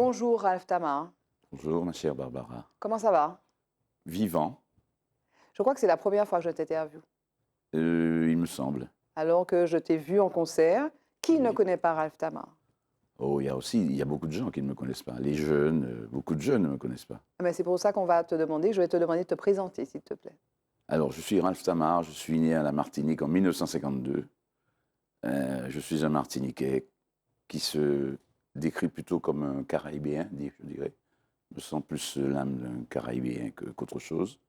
Bonjour Ralph Tama. Bonjour ma chère Barbara. Comment ça va? Vivant, Je crois que c'est la première fois que je t'interviewe. il me semble. Alors que je t'ai vu en concert. Qui ne Oui. connaît pas Ralph Tama? Oh, il y a beaucoup de gens qui ne me connaissent pas. Les jeunes, beaucoup de jeunes ne me connaissent pas. Mais c'est pour ça qu'on va te demander, je vais te demander de te présenter, s'il te plaît. Alors, je suis Ralph Tamar, je suis né à la Martinique en 1952. Je suis un Martiniquais qui se décrit plutôt comme un Caraïbéen, je dirais. Je sens plus l'âme d'un Caraïbéen qu'autre chose.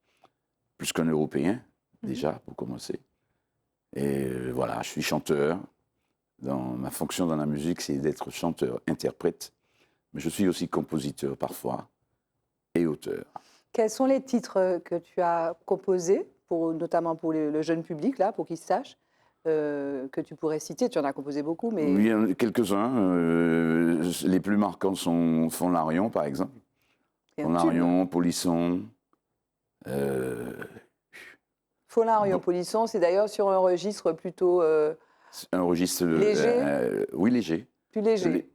Plus qu'un Européen, déjà, pour commencer. Et voilà, je suis chanteur. Ma fonction dans la musique, c'est d'être chanteur-interprète. Mais je suis aussi compositeur parfois et auteur. Quels sont les titres que tu as composés, notamment pour le jeune public, là, pour qu'ils sachent, que tu pourrais citer? Tu en as composé beaucoup, mais... Oui, il y en a quelques-uns. Les plus marquants sont Fond-Larion, par exemple. c'est un tube. Fond-Larion, Polisson. Folarion Bon. Polisson, c'est d'ailleurs sur un registre plutôt C'est un registre... léger. Oui, léger. plus léger.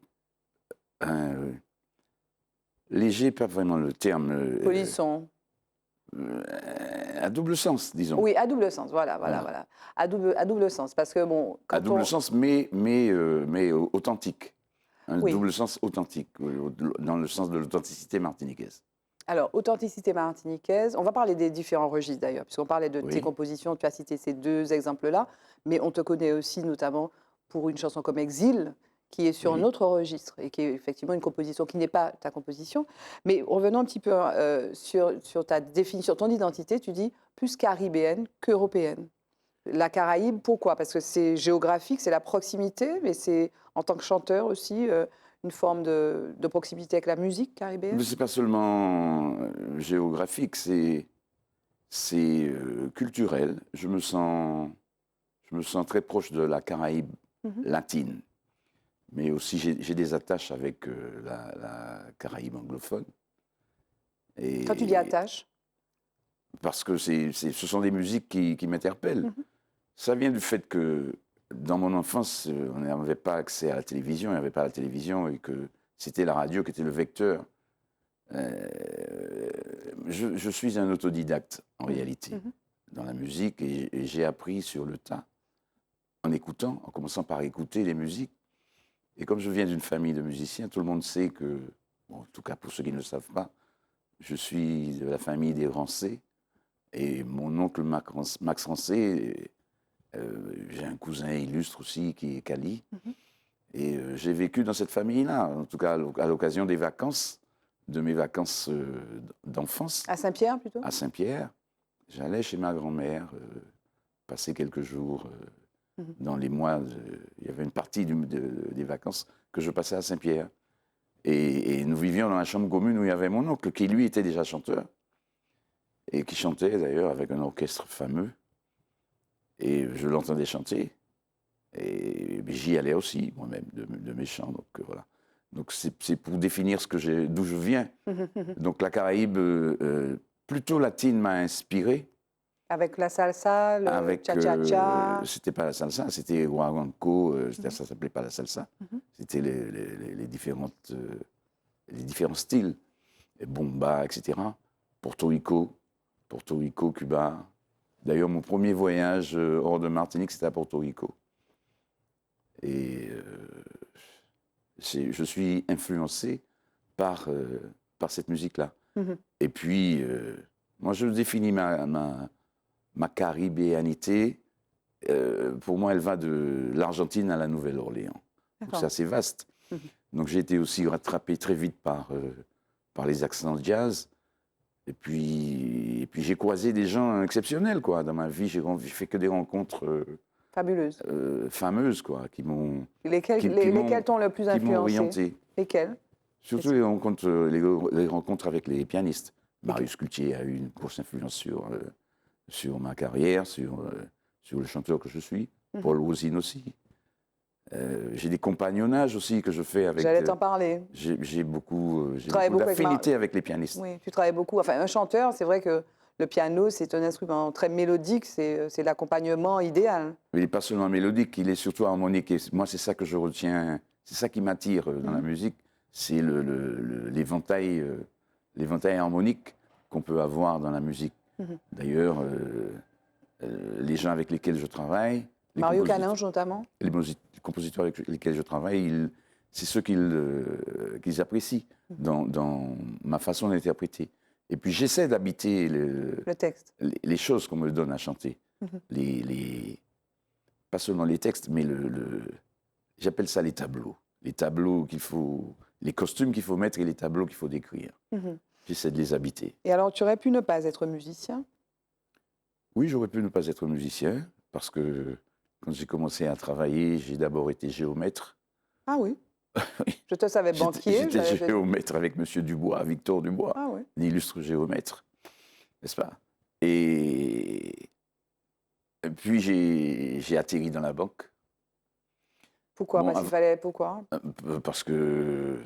Léger, pas vraiment le terme. Polisson. À double sens, disons. Oui, à double sens, voilà. À double sens, parce que bon... À double sens, mais authentique. Un Oui. double sens authentique, dans le sens de l'authenticité martiniquaise. Alors, authenticité martiniquaise, on va parler des différents registres d'ailleurs, puisqu'on parlait de Oui. tes compositions, tu as cité ces deux exemples-là, mais on te connaît aussi notamment pour une chanson comme Exil, qui est sur Oui. un autre registre et qui est effectivement une composition qui n'est pas ta composition. Mais revenons un petit peu sur ta définition, ton identité, tu dis plus caribéenne qu'européenne. La Caraïbe, pourquoi? Parce que c'est géographique, c'est la proximité, mais c'est en tant que chanteur aussi une forme de proximité avec la musique caribéenne. Mais c'est pas seulement géographique, c'est culturel. Je me sens très proche de la Caraïbe latine. Mais aussi, j'ai des attaches avec la Caraïbe anglophone. Et Quand tu dis attache, parce que ce sont des musiques qui m'interpellent. Ça vient du fait que, dans mon enfance, on n'avait pas accès à la télévision, il n'y avait pas la télévision, et que c'était la radio qui était le vecteur. Je suis un autodidacte, en réalité, dans la musique, et j'ai appris sur le tas, en écoutant, en commençant par écouter les musiques. Et comme je viens d'une famille de musiciens, tout le monde sait que, bon, en tout cas pour ceux qui ne le savent pas, je suis de la famille des Rancé, et mon oncle Max Rancé, j'ai un cousin illustre aussi qui est Cali, et j'ai vécu dans cette famille-là, en tout cas à l'occasion des vacances, de mes vacances d'enfance. à Saint-Pierre plutôt? À Saint-Pierre. J'allais chez ma grand-mère passer quelques jours dans les mois. Il y avait une partie des vacances que je passais à Saint-Pierre. Et nous vivions dans la chambre commune où il y avait mon oncle, qui lui était déjà chanteur, et qui chantait d'ailleurs avec un orchestre fameux. Et je l'entendais chanter. Et j'y allais aussi, moi-même, de mes chants. Donc voilà. Donc c'est pour définir d'où je viens. Donc la Caraïbe, plutôt latine, m'a inspiré. Avec la salsa, le cha-cha-cha. C'était pas la salsa, c'était guaguancó. Ça s'appelait pas la salsa. C'était les différents styles. Et bomba, etc. Porto Rico, Cuba. D'ailleurs, mon premier voyage hors de Martinique, c'était à Porto Rico. Et je suis influencé par cette musique-là. Et puis, moi, je définis ma caribéanité. Pour moi, elle va de l'Argentine à la Nouvelle-Orléans. Donc, c'est assez vaste. Donc, j'ai été aussi rattrapé très vite par les accents jazz. Et puis j'ai croisé des gens exceptionnels, quoi. Dans ma vie, j'ai fait que des rencontres Fabuleuses. Fameuses, quoi, qui m'ont... Lesquelles t'ont le plus influencé? Orienté. Lesquelles? Surtout les rencontres avec les pianistes. Marius Cultier a eu une grosse influence sur ma carrière, sur le chanteur que je suis. Paul Wozin aussi. J'ai des compagnonnages aussi que je fais avec... J'allais t'en parler. J'ai beaucoup beaucoup d'affinité avec les pianistes. Oui, tu travailles beaucoup. Enfin, un chanteur, c'est vrai que le piano, c'est un instrument très mélodique, c'est l'accompagnement idéal. Il n'est pas seulement mélodique, il est surtout harmonique. Et moi, c'est ça que je retiens, c'est ça qui m'attire dans la musique, c'est l'éventail harmonique qu'on peut avoir dans la musique. D'ailleurs, les gens avec lesquels je travaille, Mario Canonge notamment. les compositeurs avec lesquels je travaille, c'est ceux qu'ils apprécient dans ma façon d'interpréter. Et puis j'essaie d'habiter Le texte. les choses qu'on me donne à chanter. Pas seulement les textes, mais j'appelle ça les tableaux. Les tableaux les costumes qu'il faut mettre et les tableaux qu'il faut décrire. J'essaie de les habiter. Et alors, tu aurais pu ne pas être musicien? Oui, j'aurais pu ne pas être musicien, parce que quand j'ai commencé à travailler, j'ai d'abord été géomètre. Ah oui? Oui. Je te savais banquier. J'étais géomètre avec M. Dubois, Victor Dubois, ah oui. l'illustre géomètre, n'est-ce pas? Et puis j'ai atterri dans la banque. Pourquoi? Parce qu'il fallait... Pourquoi? Parce que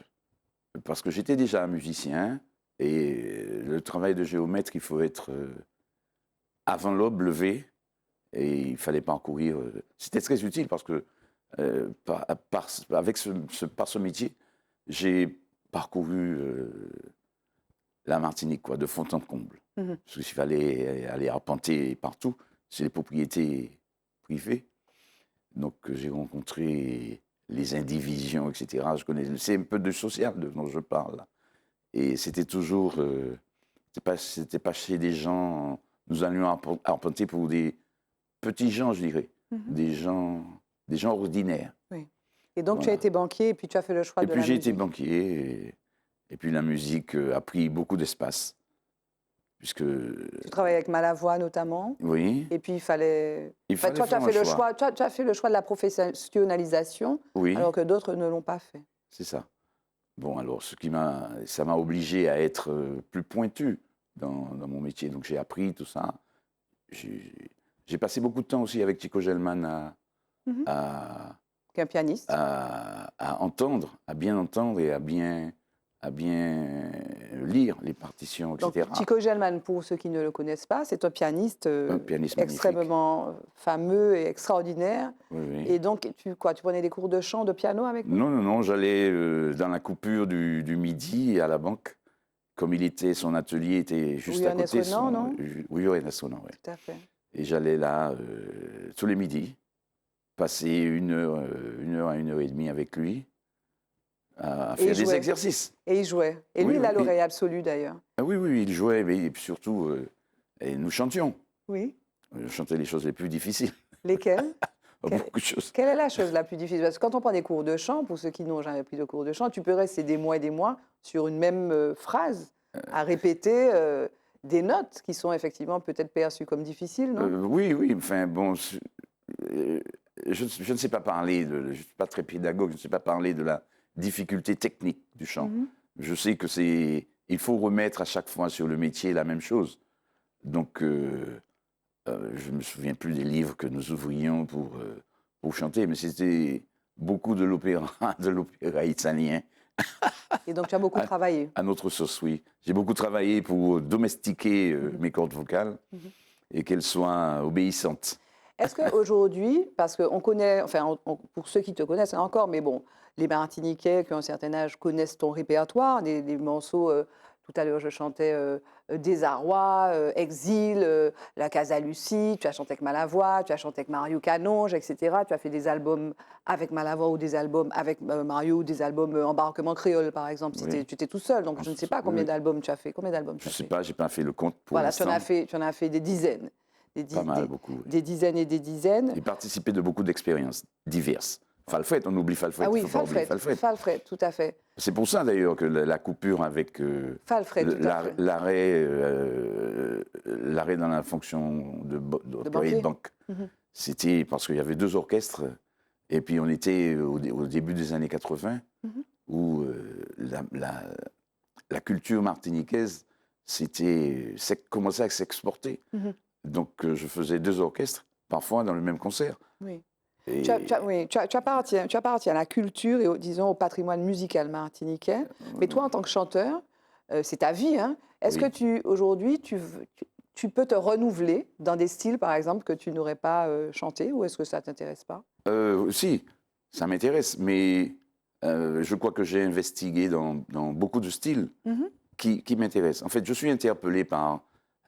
j'étais déjà un musicien, et le travail de géomètre, il faut être avant l'aube levé, et il fallait parcourir. C'était très utile parce que par ce métier, j'ai parcouru la Martinique, quoi, de fond en comble. Parce qu'il fallait aller arpenter partout, c'est les propriétés privées. Donc j'ai rencontré les indivisions, etc. C'est un peu de social dont je parle. Et c'était toujours, c'était pas chez des gens, nous allions arpenter pour des petits gens, je dirais, des gens ordinaires. Oui. Et donc Voilà. tu as été banquier et puis tu as fait le choix de la musique. Et puis j'ai été banquier, et puis la musique a pris beaucoup d'espace. Puisque... Tu travailles avec Malavoie notamment. Oui. Et puis il fallait... Toi, tu as fait le choix. Tu as fait le choix de la professionnalisation, oui, alors que d'autres ne l'ont pas fait. C'est ça. Bon, alors, ça m'a obligé à être plus pointu dans mon métier. Donc j'ai appris tout ça. J'ai passé beaucoup de temps aussi avec Chico Gelman Qui est un pianiste. à entendre, à bien entendre et à bien lire les partitions, etc. Donc, Chico Gelman, pour ceux qui ne le connaissent pas, c'est un pianiste extrêmement fameux et extraordinaire. Oui, oui. Et donc, tu prenais des cours de chant, de piano avec lui? Non, j'allais dans la coupure du midi à la banque. Comme son atelier était juste à côté. Non? Oui, au Nassaunan, oui. Tout à fait. Et j'allais là tous les midis, passer une heure à 1h30 avec lui, à faire des exercices. Et il jouait. Et lui, il a l'oreille absolue d'ailleurs. Oui, il jouait, mais surtout, et nous chantions. Oui. Je chantais les choses les plus difficiles. Lesquelles? Beaucoup de choses. Quelle est la chose la plus difficile? Parce que quand on prend des cours de chant, pour ceux qui n'ont jamais pris de cours de chant, tu peux rester des mois et des mois sur une même phrase, à répéter des notes qui sont effectivement peut-être perçues comme difficiles, non? Oui, enfin bon, je ne sais pas parler, je ne suis pas très pédagogue, je ne sais pas parler de la difficulté technique du chant. Je sais que il faut remettre à chaque fois sur le métier la même chose. Donc, je ne me souviens plus des livres que nous ouvrions pour chanter, mais c'était beaucoup de l'opéra italien. Et donc, tu as beaucoup travaillé. À notre sauce, oui. J'ai beaucoup travaillé pour domestiquer mes cordes vocales et qu'elles soient obéissantes. Est-ce qu'aujourd'hui, parce qu'on connaît, enfin, pour ceux qui te connaissent encore, mais bon, les Martiniquais qui ont un certain âge connaissent ton répertoire, des morceaux, tout à l'heure je chantais Désarroi, Exil, La Casa Lucie, tu as chanté avec Malavoie, tu as chanté avec Mario Canonge, etc. Tu as fait des albums avec Malavoie ou des albums avec Mario ou des albums Embarquement Créole, par exemple. Oui. Tu étais tout seul, donc je ne sais pas combien d'albums tu as fait. Combien d'albums Je ne sais pas, je n'ai pas fait le compte pour voilà, l'instant. tu en as fait des dizaines. Pas mal, beaucoup. Oui. Des dizaines et des dizaines. J'ai participé de beaucoup d'expériences diverses. Falfret, on oublie Falfret. Ah oui, Falfret, tout à fait. C'est pour ça d'ailleurs que la coupure avec l'arrêt dans la fonction d'employé de banque, c'était parce qu'il y avait 2 orchestres, et puis on était au début des années 80, où la culture martiniquaise commençait à s'exporter. Donc je faisais 2 orchestres, parfois dans le même concert. Oui. Tu appartiens à la culture et, disons, au patrimoine musical martiniquais. Mais toi, en tant que chanteur, c'est ta vie, hein. Est-ce que aujourd'hui, tu peux te renouveler dans des styles, par exemple, que tu n'aurais pas chanté, ou est-ce que ça ne t'intéresse pas? Si, ça m'intéresse, mais Je crois que j'ai investigué dans beaucoup de styles Mhm. qui m'intéressent. En fait, je suis interpellé par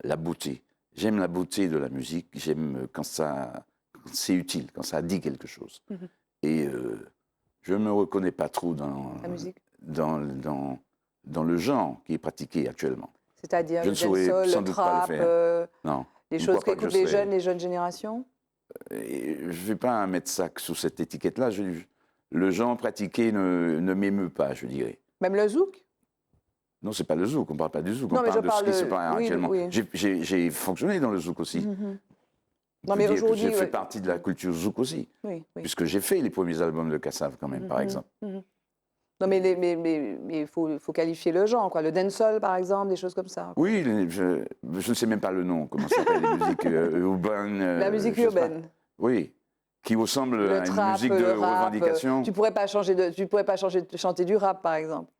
la beauté. J'aime la beauté de la musique, j'aime quand c'est utile, quand ça dit quelque chose. Mhm. Et je ne me reconnais pas trop La musique. dans le genre qui est pratiqué actuellement. C'est-à-dire Je le ne saurais dancehall, sans le doute pas le trap, faire. Non. les Je ne choses crois pas que qu'écoutent je serais- les jeunes générations? Et je ne vais pas mettre ça sous cette étiquette-là. Le genre pratiqué ne m'émeut pas, je dirais. Même le zouk? Non, c'est pas le zouk, on ne parle pas du zouk, Non, on mais je parle de ce parle qui se de... passe Oui, actuellement. oui. J'ai fonctionné dans le zouk aussi. Mhm. On Non, peut mais dire que aujourd'hui, j'ai fait ouais. partie de la culture zouk aussi, Oui, oui. puisque j'ai fait les premiers albums de Kassav quand même, par Mhm. exemple. Mhm. Non, mais il faut qualifier le genre, quoi. Le dancehall, par exemple, des choses comme ça. Oui, je ne sais même pas le nom, comment ça s'appelle, les musiques urbaines. La musique je sais pas. urbaine, Oui, qui ressemble le à une trap, musique de le rap. revendication. Tu pourrais pas changer de chanter du rap, par exemple.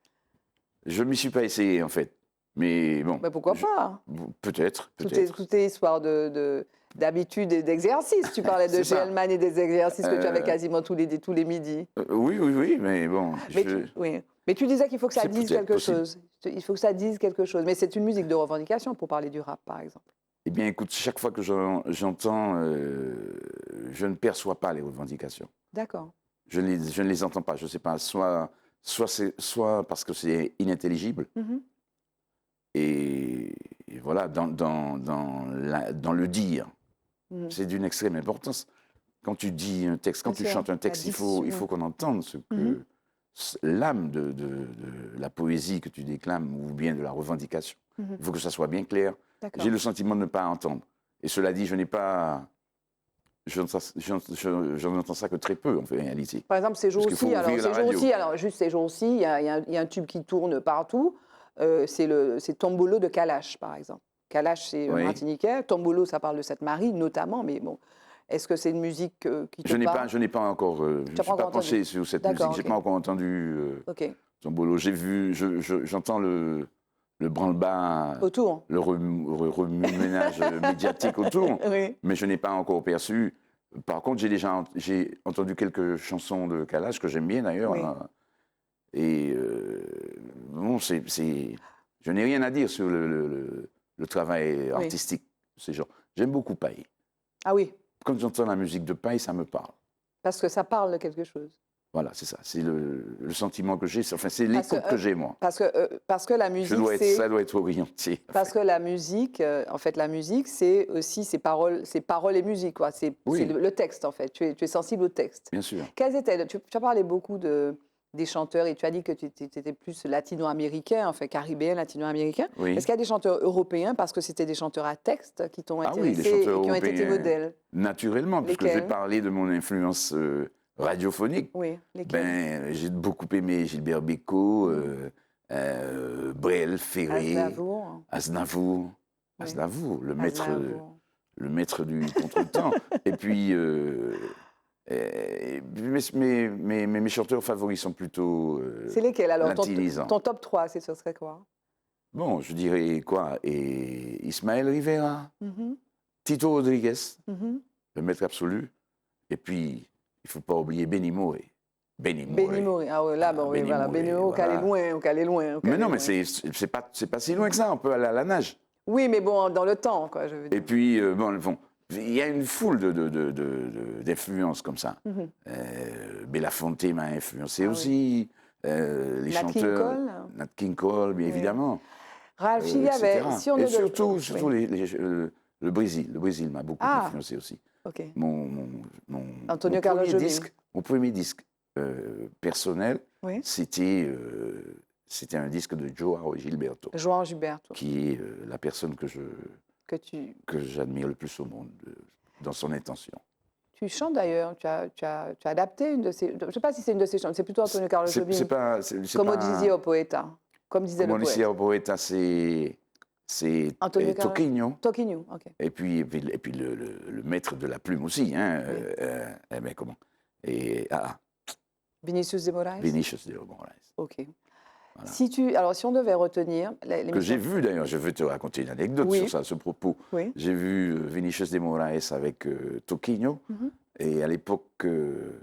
Je ne m'y suis pas essayé, en fait. Mais bon, Mais pourquoi pas? peut-être, Tout est, peut-être. tout est histoire d'habitude et d'exercice. Tu parlais de C'est ça. Gelman et des exercices que tu avais Euh, quasiment tous les midis. oui, mais bon, Oui. Mais tu disais qu'il faut que ça c'est dise peut-être quelque possible. chose. Il faut que ça dise quelque chose. Mais c'est une musique de revendication pour parler du rap, par exemple. Eh bien, écoute, chaque fois que j'entends, je ne perçois pas les revendications. D'accord. Je ne les entends pas. Je ne sais pas, soit parce que c'est inintelligible, Mhm. et voilà, dans le dire, Mhm. c'est d'une extrême importance. Quand tu dis un texte, quand Bien tu sûr, chantes un la texte, il diction. faut qu'on entende ce que Mhm. l'âme de la poésie que tu déclames ou bien de la revendication. Mhm. Il faut que ça soit bien clair. D'accord. J'ai le sentiment de ne pas entendre. Et cela dit, je n'ai pas. J'en entends ça que très peu, en réalité. Par exemple, ces Parce qu'il faut jours-ci, alors, ouvrir la ces radio. jours-ci, alors, juste ces jours-ci, il y a un tube qui tourne partout. C'est Tombolo de Kalash, par exemple. Kalash, c'est Oui. martiniquais. Tombolo, ça parle de cette Marie, notamment. Mais bon, est-ce que c'est une musique qui te parle? Je n'ai pas encore. Je ne Tu me as pas suis pas encore penché entendu? sur cette D'accord, musique. Je n'ai ok. pas encore entendu Ok. Tombolo. J'ai vu, j'entends le branle-bas, Autour? le remue-ménage médiatique autour, Oui. mais je n'ai pas encore perçu. Par contre, j'ai entendu quelques chansons de Kalash que j'aime bien d'ailleurs. Oui. Hein. Et bon, je n'ai rien à dire sur le travail Oui. artistique de ces gens. J'aime beaucoup Paille. Ah oui, Quand j'entends la musique de Paille, ça me parle. parce que ça parle de quelque chose. Voilà, c'est ça. C'est le sentiment que j'ai. Enfin, c'est Parce l'écho que, que j'ai, moi. Parce que la musique, Ça doit être orienté. Parce que la musique, en fait, la musique, c'est aussi ses paroles et musique, quoi. C'est Oui. le texte, en fait. Tu es sensible au texte. Bien sûr. Tu as parlé beaucoup des chanteurs et tu as dit que tu étais plus latino-américain, enfin caribéen, latino-américain. Oui. Est-ce qu'il y a des chanteurs européens, parce que c'était des chanteurs à texte qui t'ont Ah oui, intéressé les chanteurs et qui ont été tes européens. modèles? Naturellement, puisque je vais Lesquels? parler de mon influence radiophonique. Oui, lesquels? J'ai beaucoup aimé Gilbert Bécaud, Brel, Ferré, Aznavour. Aznavour. Oui. Aznavour, Aznavour. le maître du contre-temps. Et puis, mes chanteurs favoris sont plutôt C'est lesquels alors? latinisants. Ton top 3, ce serait quoi? Bon, je dirais quoi? Et Ismaël Rivera, Mhm, Tito Rodriguez, mhm. le maître absolu. Et puis, il ne faut pas oublier Benny Moré. Benny Benny Moré. Ah ouais, là, bon, oui, Benny voilà. Moré, Benny Moré, on voilà. calait loin, on calait loin. on Mais calait non, mais loin. c'est pas si loin que ça. On peut aller à la nage. Oui, mais bon, dans le temps, quoi, je veux dire. Et puis, bon, il y a une foule d'influences comme ça. Mhm. Belafonte m'a influencé Ah oui. aussi. Les Nat King chanteurs. Cole. Nat King Cole, bien Oui. évidemment. Ralph, il y avait. etc. Si on Et est surtout Oui. Le Brésil. Le Brésil m'a beaucoup Ah. influencé aussi. Ok. Mon Antonio Carlos premier Jobim. disque, mon premier disque personnel, Oui. c'était un disque de Joao Gilberto, João Gilberto, qui est la personne que que j'admire le plus au monde dans son intention. tu chantes d'ailleurs. Tu as adapté une de ces. Je ne sais pas si c'est une de ces chansons. C'est plutôt Antonio Carlos Jobim. Comme disait au poeta. Comme disait le Como poète. dicía o poeta, c'est Antonio Carlos. Toquinho. Toquinho, ok. Et puis le maître de la plume aussi. Hein, mais comment Vinicius de Moraes. Vinicius de Moraes. Ok. Voilà. Alors, si on devait retenir Que j'ai vu d'ailleurs, je veux te raconter une anecdote Oui. sur ça, à ce propos. Oui. J'ai vu Vinicius de Moraes avec Toquinho. Mhm. Et à l'époque,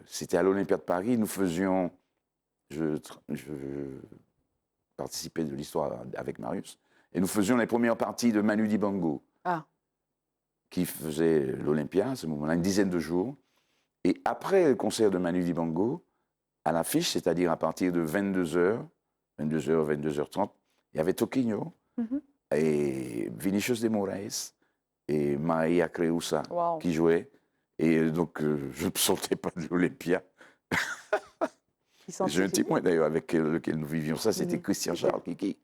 c'était à l'Olympia de Paris, nous faisions je participais de l'histoire avec Marius. Et nous faisions les premières parties de Manu Dibango, Ah, qui faisait l'Olympia à ce moment-là, une dizaine de jours. Et après le concert de Manu Dibango, à l'affiche, c'est-à-dire à partir de 22h, 22h30, il y avait Toquinho mhm. et Vinicius de Moraes et Maria Creusa Wow. qui jouaient. Et donc, je ne me sentais pas de l'Olympia. J'ai un témoin d'ailleurs avec lequel nous vivions ça, c'était Christian Charles Kiki.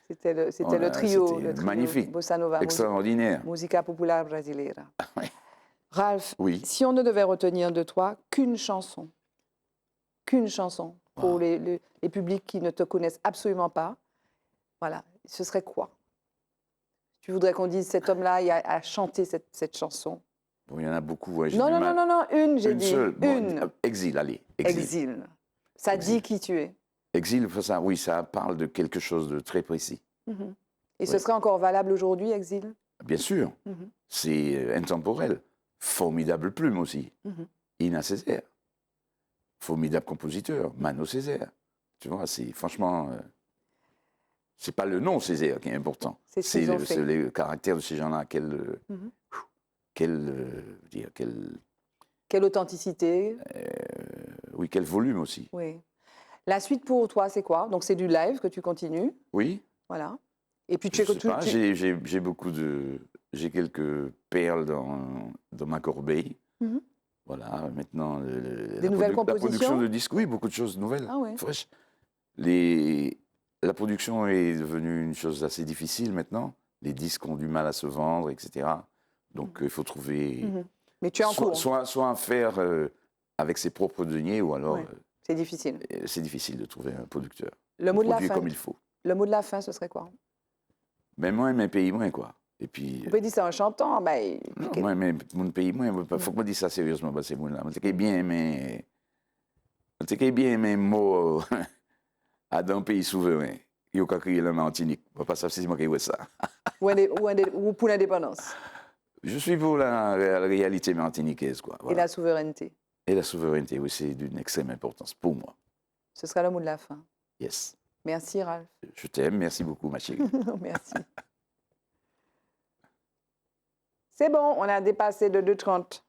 C'était le Voilà, trio, c'était magnifique, Bossa Nova, extraordinaire. Musica Popular Brasileira. Ouais. Ralph, Oui. si on ne devait retenir de toi qu'une chanson pour Wow. les publics qui ne te connaissent absolument pas, voilà, ce serait quoi? Tu voudrais qu'on dise cet homme-là a chanté cette chanson? Bon, il y en a beaucoup. Ouais, j'ai Non, du non, mal. non, non, non, une, j'ai Une dit. seule. Bon, Une. Exil, allez. Exil. Exil. Ça Exil. dit qui tu es. Exil, ça, oui, ça parle de quelque chose de très précis. Mhm. Et ce Oui. serait encore valable aujourd'hui, Exil? Bien sûr, Mhm. c'est intemporel. Formidable plume aussi. Mhm. Ina Césaire. Formidable compositeur. Mano Césaire. Tu vois, c'est franchement. C'est pas le nom Césaire qui est important. C'est ce qu'ils ont fait. C'est le caractère de ces gens-là. Mhm. Quel Quelle authenticité. oui, quel volume aussi. Oui. La suite pour toi, c'est quoi? Donc, c'est du live que tu continues. Oui. Voilà. Et puis, Je sais pas, j'ai beaucoup de. J'ai quelques perles dans ma corbeille. Mhm. Voilà, maintenant. Des nouvelles la compositions? production de disques, oui, beaucoup de choses nouvelles, Ah ouais. fraîches. La production est devenue une chose assez difficile maintenant. Les disques ont du mal à se vendre, etc. Donc, il faut trouver. Mhm. Mais tu es en cours. Soit un faire avec ses propres deniers, ou alors. Ouais. C'est difficile. C'est difficile de trouver un producteur. Le mot de la Produire fin. comme il faut. Le mot de la fin, ce serait quoi? Mais moi, mes pays moins, quoi. Et puis. On peut dire ça en chantant, mais. Non, moi, mais mon pays moins, il faut que je dise ça sérieusement, parce que là. Je bien aimé. Je bien aimé mot à d'un pays souverain. Il y a crié la Martinique. On va pas savoir si moi qui ça. Ou pour l'indépendance. Je suis pour la réalité martiniquaise, quoi. Et Voilà. la souveraineté. Et la souveraineté, oui, c'est d'une extrême importance pour moi. Ce sera le mot de la fin. Yes. Merci, Ralph. Je t'aime, merci beaucoup, ma chérie. Merci. C'est bon, on a dépassé de 2h30.